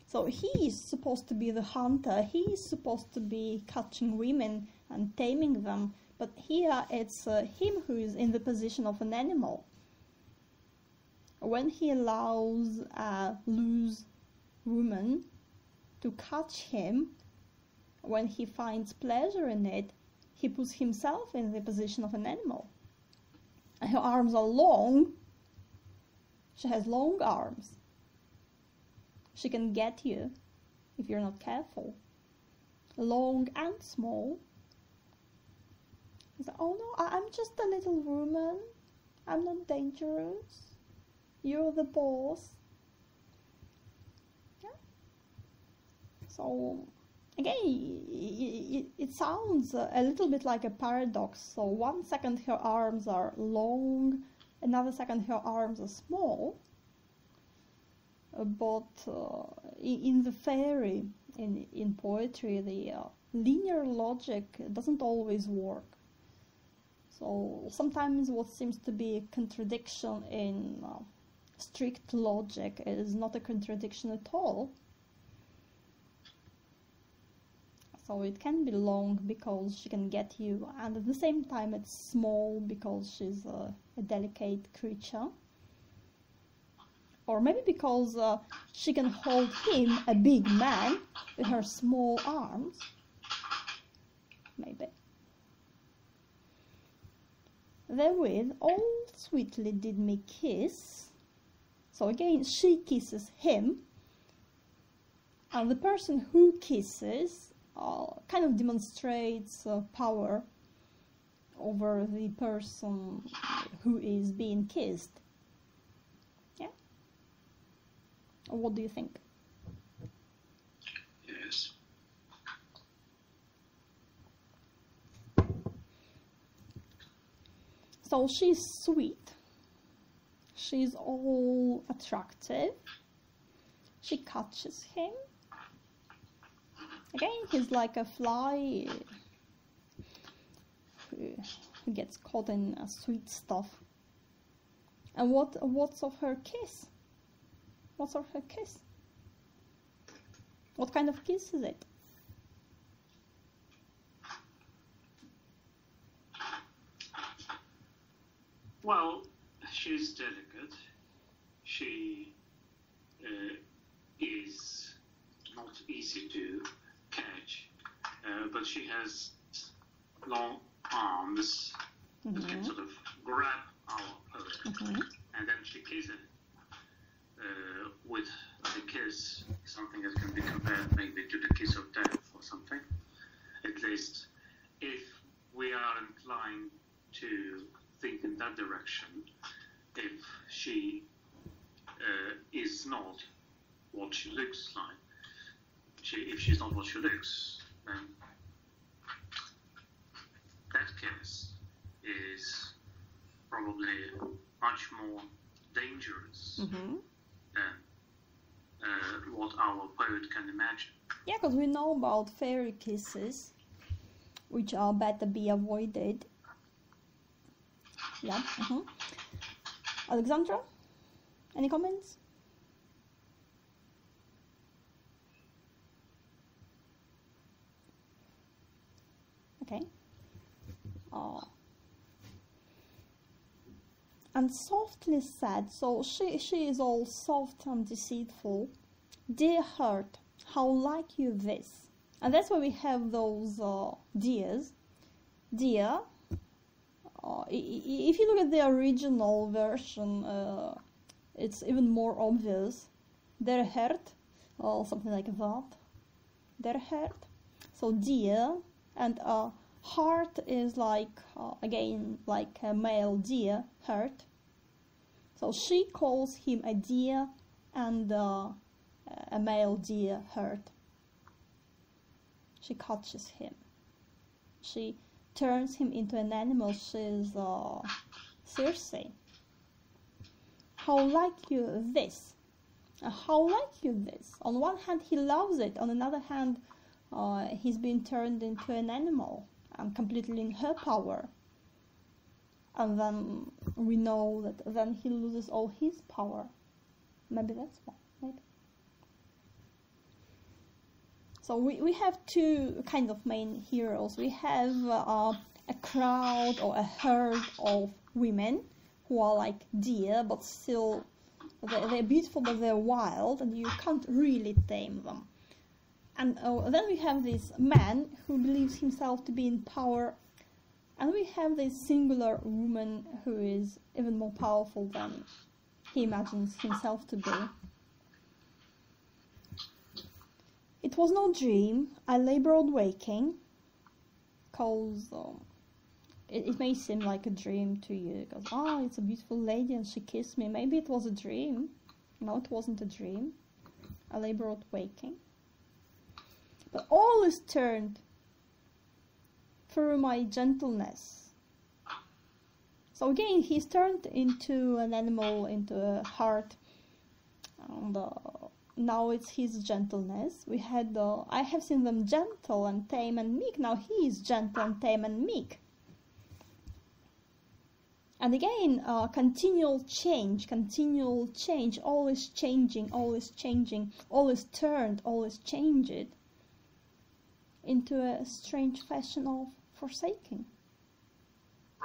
[SPEAKER 1] So he is supposed to be the hunter, he is supposed to be catching women and taming them, but here it's him who is in the position of an animal. When he allows a loose woman to catch him, when he finds pleasure in it, he puts himself in the position of an animal. Her arms are long. She has long arms. She can get you if you're not careful. Long and small. He's like, oh no, I'm just a little woman. I'm not dangerous. You're the boss. Yeah. So again, it sounds a little bit like a paradox. So 1 second her arms are long, another second her arms are small. but in the fairy, in poetry, the linear logic doesn't always work. So sometimes what seems to be a contradiction in strict logic is not a contradiction at all. So it can be long because she can get you, and at the same time it's small because she's a delicate creature. Or maybe because she can hold him, a big man, with her small arms. Maybe. Therewith all sweetly did me kiss. So again, she kisses him. And the person who kisses kind of demonstrates power over the person who is being kissed. Yeah? Or what do you think?
[SPEAKER 2] Yes.
[SPEAKER 1] So she's sweet. She's all attractive. She catches him. Again, he's like a fly who gets caught in sweet stuff. And what's of her kiss? What's of her kiss? What kind of kiss is it?
[SPEAKER 2] Well, she's delicate. She is not easy to catch, but she has long arms that can sort of grab our poet, and then she kisses with the kiss, something that can be compared maybe to the kiss of death or something. At least, if we are inclined to think in that direction, if she is not what she looks like, if she's not what she looks, then that kiss is probably much more dangerous than what our poet can imagine.
[SPEAKER 1] Yeah, because we know about fairy kisses, which are better be avoided. Yeah. Alexandra, any comments? Okay. And softly said, so she is all soft and deceitful. Dear heart, how like you this? And that's why we have those dears. Dear. If you look at the original version, it's even more obvious. Der Hert, or something like that. Der Hert. So dear, and heart is like, again, like a male deer, hert. So she calls him a deer and a male deer, hert. She catches him. She turns him into an animal. She's Circe. How like you this? How like you this? On one hand he loves it, on another hand he's been turned into an animal and completely in her power. And then we know that then he loses all his power. Maybe that's why. Maybe. So we have two kind of main heroes. We have a crowd or a herd of women who are like deer, but still they're beautiful, but they're wild, and you can't really tame them. And then we have this man who believes himself to be in power, and we have this singular woman who is even more powerful than he imagines himself to be. It was no dream, I lay broad waking, because it may seem like a dream to you, because, it's a beautiful lady and she kissed me. Maybe it was a dream. No, it wasn't a dream. I lay broad waking. But all is turned through my gentleness. So again, he's turned into an animal, into a heart, and now it's his gentleness. We had, I have seen them gentle and tame and meek. Now he is gentle and tame and meek. And again, continual change, always changing, always turned, always changed into a strange fashion of forsaking.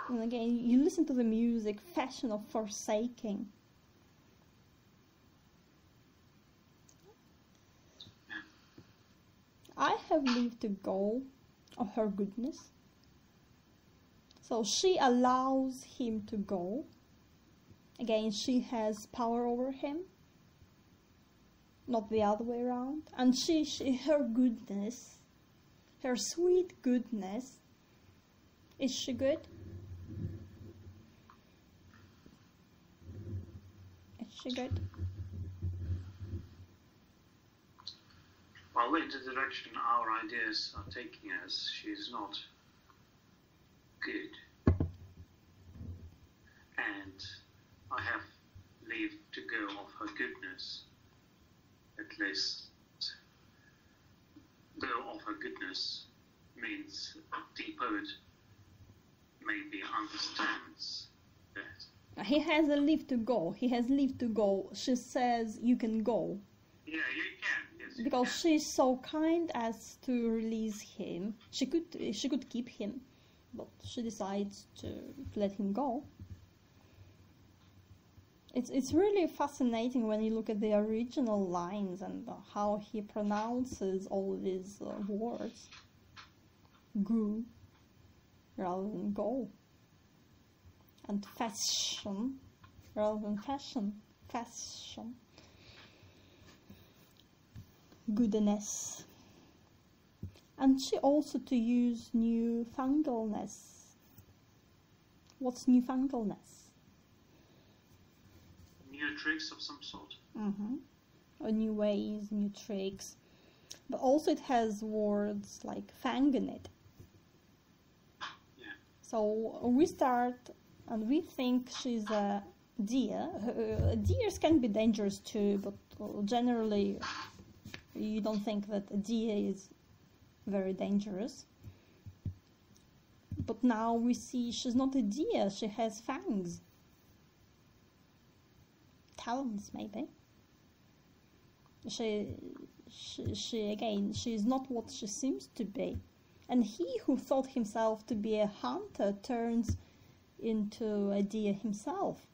[SPEAKER 1] And again, you listen to the music, fashion of forsaking. I have leave to go of her goodness. So she allows him to go. Again, she has power over him, not the other way around. And her goodness, her sweet goodness, is she good? Is she good?
[SPEAKER 2] Well, in the direction our ideas are taking us, she's not good. And I have leave to go of her goodness. At least, go of her goodness means the poet maybe understands that.
[SPEAKER 1] He has a leave to go. He has leave to go. She says you can go.
[SPEAKER 2] Yeah, you can. Yes,
[SPEAKER 1] because she's so kind as to release him. She could keep him, but she decides to let him go. It's really fascinating when you look at the original lines and how he pronounces all these words. Go rather than go. And fashion rather than fashion. Fashion. Goodness. And she also to use newfangledness. What's newfangledness?
[SPEAKER 2] New tricks of some sort.
[SPEAKER 1] Or new ways, new tricks. But also it has words like fang in it.
[SPEAKER 2] Yeah.
[SPEAKER 1] So we start and we think she's a deer. Deers can be dangerous too, but generally you don't think that a deer is very dangerous. But now we see she's not a deer, she has fangs. Talons, maybe. She again, she is not what she seems to be. And he who thought himself to be a hunter turns into a deer himself.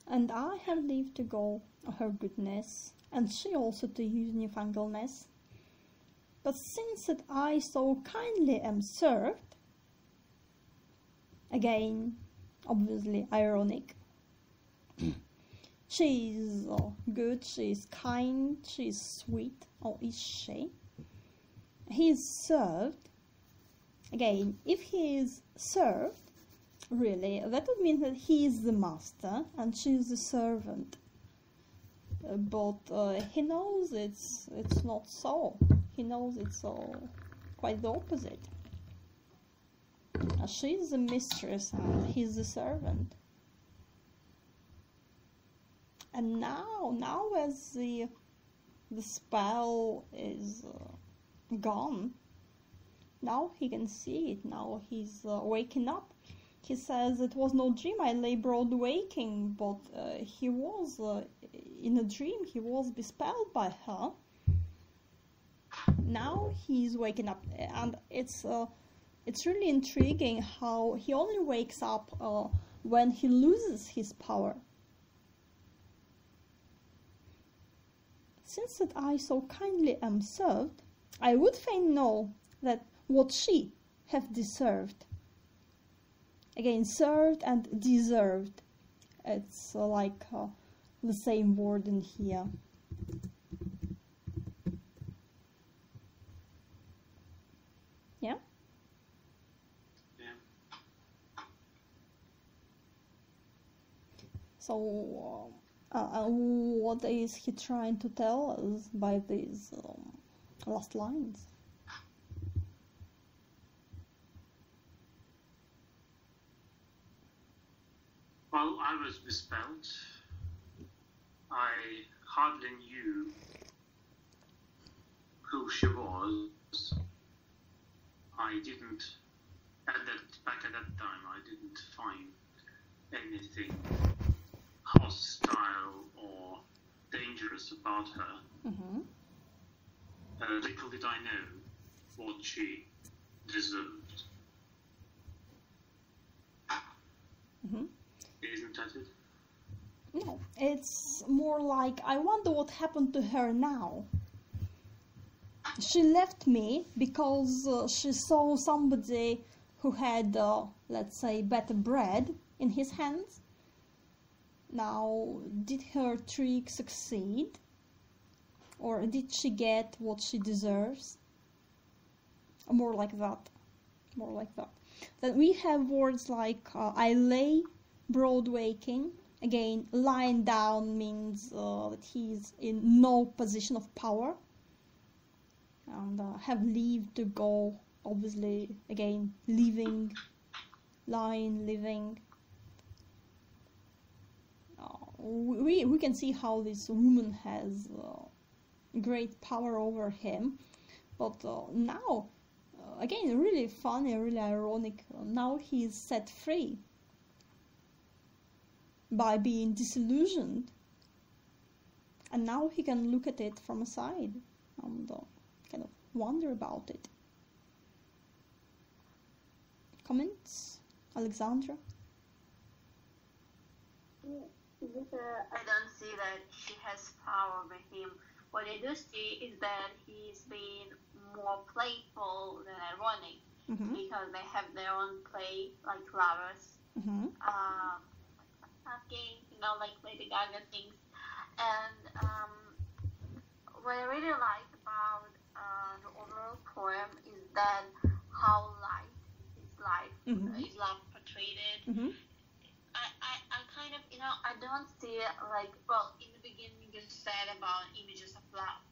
[SPEAKER 1] And I have leave to go her goodness, and she also to use newfangledness. But since that I so kindly am served, again, obviously ironic, she is good, she is kind, she is sweet, or is she? He is served. Again, if he is served, really, that would mean that he is the master and she is the servant. But he knows it's not so. He knows it's quite the opposite. She is the mistress and he is the servant. And now as the spell is gone, now he can see it. Now he's waking up. He says, it was no dream, I lay broad waking, but he was in a dream, he was bespelled by her. Now he's waking up, and it's really intriguing how he only wakes up when he loses his power. Since that I so kindly am served, I would fain know that what she hath deserved. Again, served and deserved. It's like the same word in here. Yeah?
[SPEAKER 2] Yeah.
[SPEAKER 1] So, what is he trying to tell us by these last lines?
[SPEAKER 2] Well, I was bespelled. I hardly knew who she was. I didn't, back at that time, I didn't find anything hostile or dangerous about her. Little did I know what she deserved. Isn't that it?
[SPEAKER 1] No, it's more like, I wonder what happened to her now. She left me because she saw somebody who had, let's say, better bread in his hands. Now, did her trick succeed? Or did she get what she deserves? More like that. More like that. Then we have words like, I lay broad waking. Again, lying down means that he's in no position of power. And have leave to go, obviously, again, living, lying, living. We can see how this woman has great power over him. But now, again, really funny, really ironic, now he's set free by being disillusioned. And now he can look at it from a side and kind of wonder about it. Comments? Alexandra?
[SPEAKER 3] I don't see that she has power over him. What I do see is that he's being more playful than ironic, because they have their own play, like lovers, games, like Lady Gaga things. And what I really like about the overall poem is that how light his life, his love portrayed. I kind of, I don't see it like, well, in the beginning you said about images of love,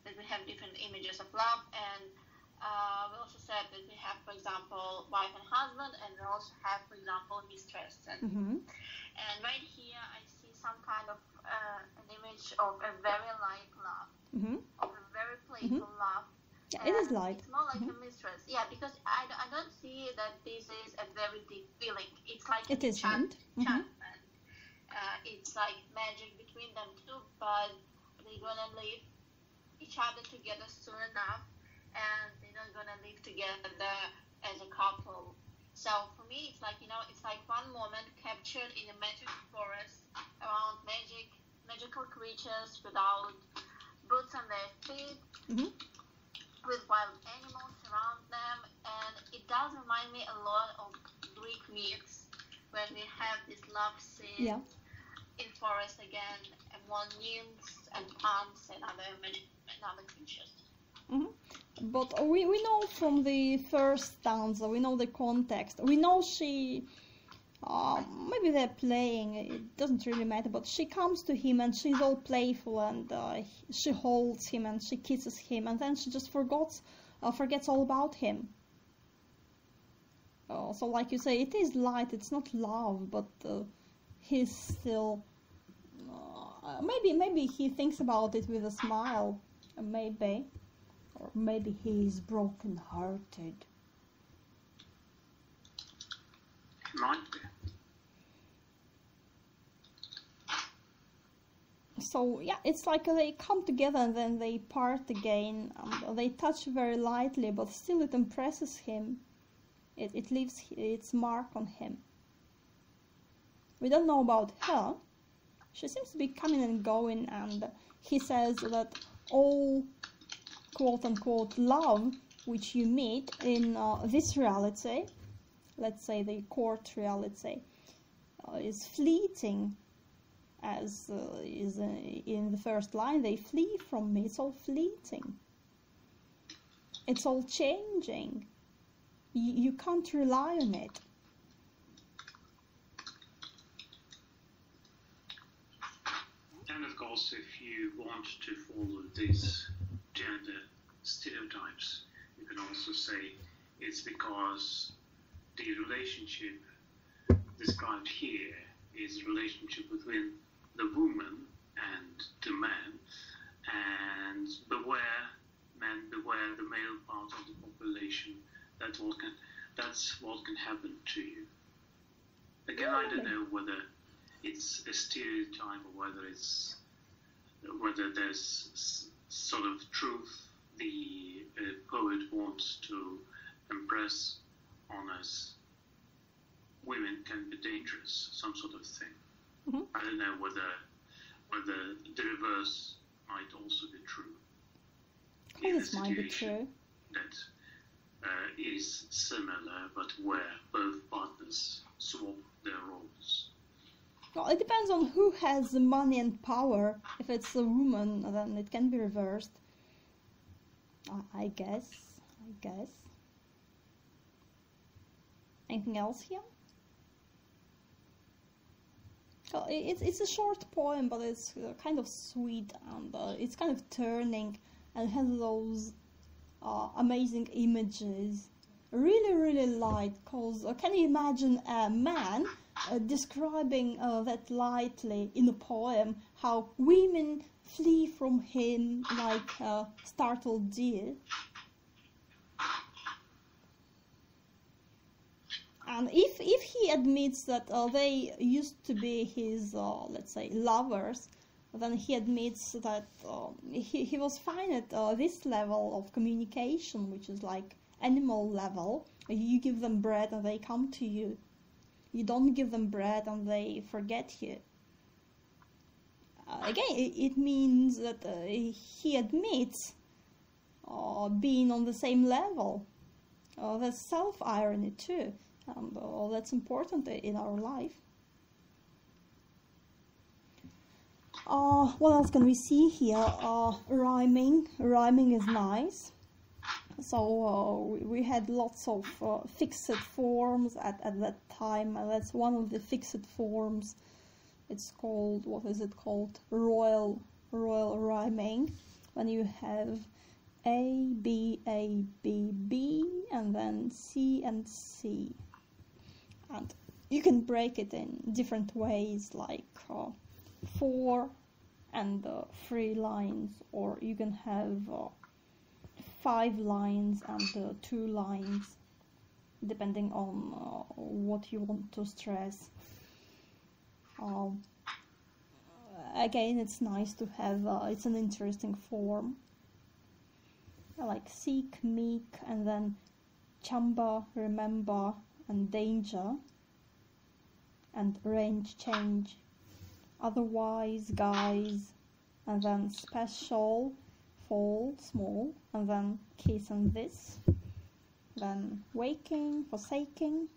[SPEAKER 3] that we have different images of love, and we also said that we have, for example, wife and husband, and we also have, for example, mistress. And right here I see some kind of an image of a very light love, of a very playful love.
[SPEAKER 1] Yeah, it is light.
[SPEAKER 3] It's more like a mistress. Yeah, because I don't see that this is a very deep feeling. It's like
[SPEAKER 1] it is
[SPEAKER 3] enchantment. It's like magic between them two, but they're gonna leave each other together soon enough, and they're not gonna live together as a couple. So for me, it's like, it's like one moment captured in a magic forest around magical creatures without boots on their feet. With wild animals around them, and it does remind me a lot of Greek myths when we have this love scene in forest again, among nymphs and plants and other creatures.
[SPEAKER 1] But we know from the first stanza, we know the context, we know she, maybe they're playing, it doesn't really matter, but she comes to him and she's all playful, and she holds him and she kisses him, and then she just forgets all about him. So like you say, it is light, it's not love, but he's still, maybe he thinks about it with a smile, maybe, or maybe he's broken-hearted.
[SPEAKER 2] Might be.
[SPEAKER 1] So yeah, it's like they come together and then they part again. They touch very lightly, but still it impresses him. It leaves its mark on him. We don't know about her. She seems to be coming and going, and he says that all quote-unquote love which you meet in this reality, let's say the court reality, is fleeting. As is in the first line, they flee from me. It's all fleeting. It's all changing. You can't rely on it.
[SPEAKER 2] And of course, if you want to follow these gender stereotypes, you can also say it's because the relationship described here is the relationship between the woman and the man, and beware, men, beware the male part of the population. That's what can happen to you. Again, I don't know whether it's a stereotype or whether there's sort of truth the poet wants to impress on us. Women can be dangerous, some sort of thing.
[SPEAKER 1] Mm-hmm.
[SPEAKER 2] I don't know whether the reverse might also be true.
[SPEAKER 1] This might be true.
[SPEAKER 2] That is similar, but where both partners swap their roles.
[SPEAKER 1] Well, it depends on who has the money and power. If it's a woman, then it can be reversed. I guess. Anything else here? Well, it's a short poem, but it's kind of sweet, and it's kind of turning, and has those amazing images. Really light, because can you imagine a man describing that lightly in a poem, how women flee from him like startled deer? And if he admits that they used to be his, let's say, lovers, then he admits that he was fine at this level of communication, which is like animal level. You give them bread and they come to you. You don't give them bread and they forget you. Again, it means that he admits being on the same level. There's self-irony too, and that's important in our life. What else can we see here? Rhyming is nice. So we had lots of fixed forms at that time. That's one of the fixed forms. It's called, what is it called? Royal rhyming. When you have A, B, B, and then C and C. And you can break it in different ways, like 4 and 3 lines, or you can have 5 lines and 2 lines, depending on what you want to stress. Again, it's nice to have, it's an interesting form. Like seek, meek, and then chamba, remember, and danger, and range change. Otherwise, guys, and then special, fall, small, and then kiss and this, then waking, forsaking,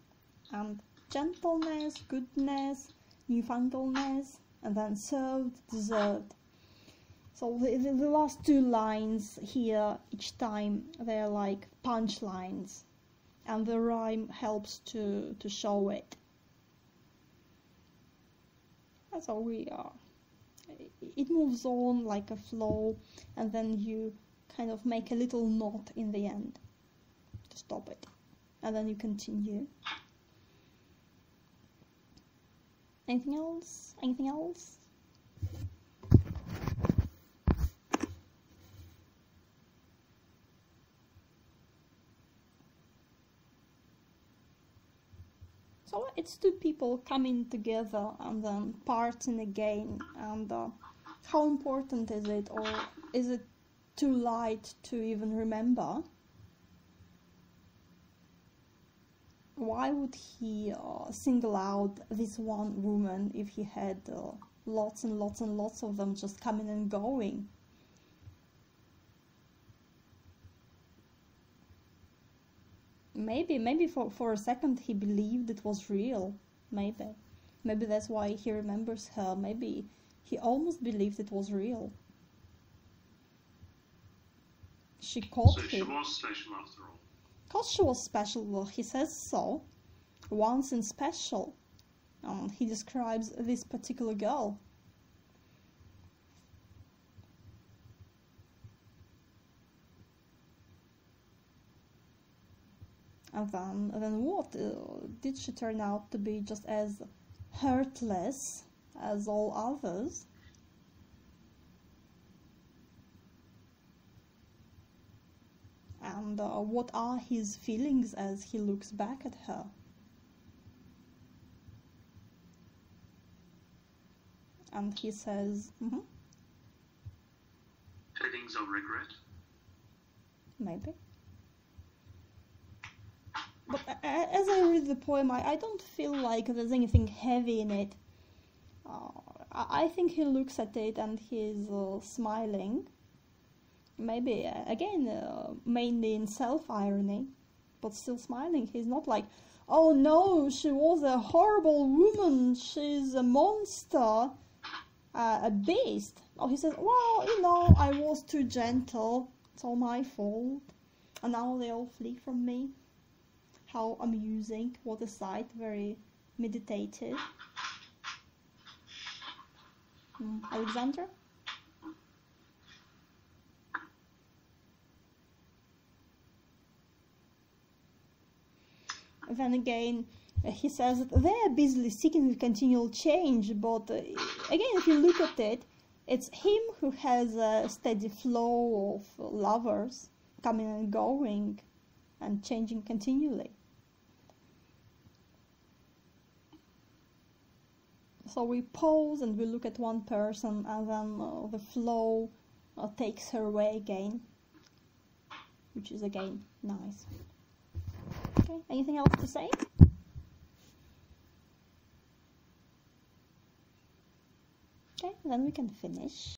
[SPEAKER 1] and gentleness, goodness, newfangledness, and then served, deserved. So the last 2 lines here, each time, they're like punchlines, and the rhyme helps to show it. That's how we are. It moves on like a flow, and then you kind of make a little knot in the end to stop it, and then you continue. Anything else? Anything else? So it's 2 people coming together and then parting again, and how important is it, or is it too light to even remember? Why would he single out this one woman if he had lots and lots and lots of them just coming and going? Maybe for a second he believed it was real. Maybe that's why he remembers her. Maybe he almost believed it was real. She caught him. So
[SPEAKER 2] she was special after all.
[SPEAKER 1] Because she was special, well, he says so. Once in special. He describes this particular girl. And then what? Did she turn out to be just as heartless as all others. And what are his feelings as he looks back at her? And he says,
[SPEAKER 2] Feelings of regret?
[SPEAKER 1] Maybe. But as I read the poem, I don't feel like there's anything heavy in it. I think he looks at it and he's smiling. Maybe, again, mainly in self-irony, but still smiling. He's not like, oh no, she was a horrible woman, she's a monster, a beast. Oh, he says, well, you know, I was too gentle, it's all my fault, and now they all flee from me. How amusing, what a sight, very meditative. Alexander? Then again, he says that they are busily seeking continual change, but again, if you look at it, it's him who has a steady flow of lovers coming and going and changing continually. So we pause and we look at one person, and then the flow takes her away again, which is again nice. Okay, anything else to say? Okay, then we can finish.